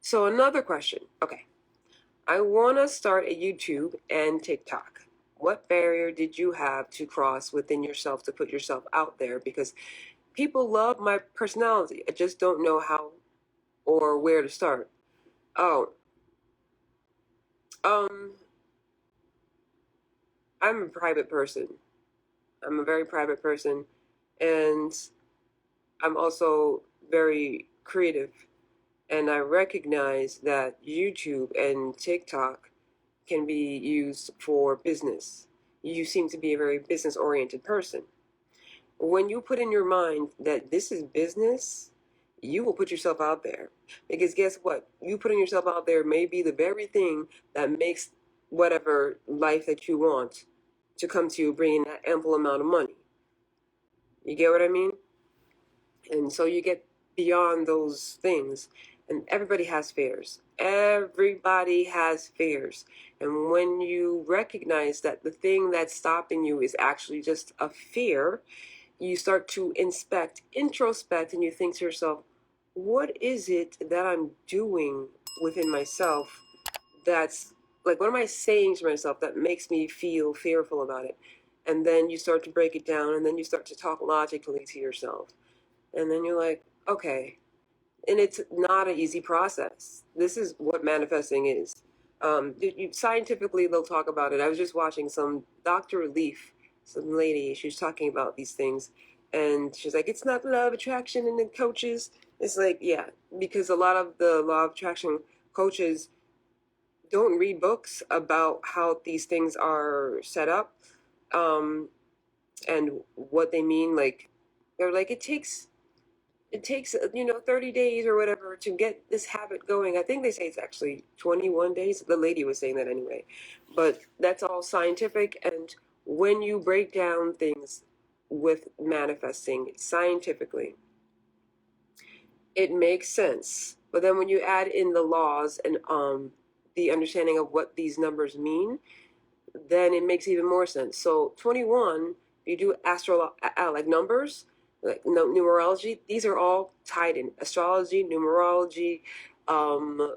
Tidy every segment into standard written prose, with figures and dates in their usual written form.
So another question. Okay. I want to start a YouTube and TikTok. What barrier did you have to cross within yourself to put yourself out there? Because people love my personality. I just don't know how or where to start. Oh, um, I'm a private person. I'm a very private person, and I'm also very creative. And I recognize that YouTube and TikTok can be used for business. You seem to be a very business oriented person. When you put in your mind that this is business, you will put yourself out there. Because guess what? You putting yourself out there may be the very thing that makes whatever life that you want to come to you, bringing that ample amount of money. You get what I mean? And so you get beyond those things. And everybody has fears. Everybody has fears. And when you recognize that the thing that's stopping you is actually just a fear, you start to introspect, and you think to yourself, what is it that I'm doing within myself that's like, what am I saying to myself that makes me feel fearful about it? And then you start to break it down, and then you start to talk logically to yourself. And then you're like, okay. And it's not an easy process. This is what manifesting is. Scientifically, they'll talk about it. I was just watching some Dr. Leaf, some lady, she was talking about these things. And she's like, it's not the law of attraction. And then coaches, it's like, yeah, because a lot of the law of attraction coaches don't read books about how these things are set up, um, and what they mean. Like, they're like, it takes 30 days or whatever to get this habit going. I think they say it's actually 21 days. The lady was saying that anyway. But that's all scientific. And when you break down things with manifesting scientifically, it makes sense. But then when you add in the laws and the understanding of what these numbers mean, then it makes even more sense. So 21, you do like numbers, like numerology. These are all tied in: astrology, numerology, um,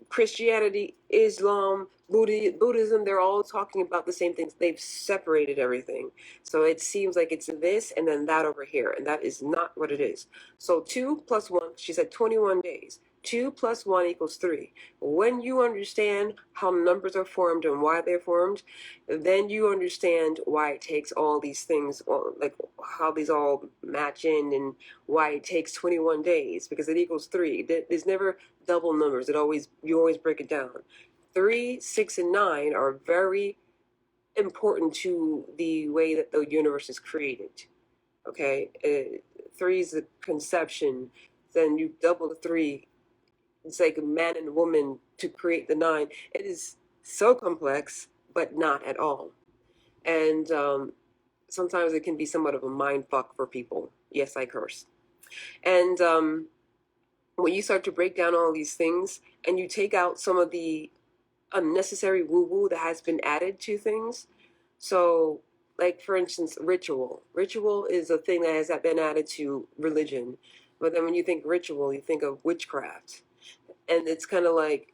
Christianity, Islam, Buddhism. They're all talking about the same things. They've separated everything, so it seems like it's this and then that over here, and that is not what it is. So 2 plus 1, she said 21 days. 2 plus 1 equals 3. When you understand how numbers are formed and why they're formed, then you understand why it takes all these things, like how these all match in, and why it takes 21 days, because it equals 3. There's never double numbers. You always break it down. 3, 6, and 9 are very important to the way that the universe is created. Okay, 3 is the conception. Then you double the 3. It's like a man and a woman to create the 9. It is so complex, but not at all. And sometimes it can be somewhat of a mind fuck for people. Yes, I curse. And when you start to break down all these things and you take out some of the unnecessary woo-woo that has been added to things. So, like, for instance, ritual. Ritual is a thing that has been added to religion. But then when you think ritual, you think of witchcraft. And it's kind of like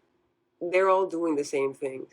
they're all doing the same thing.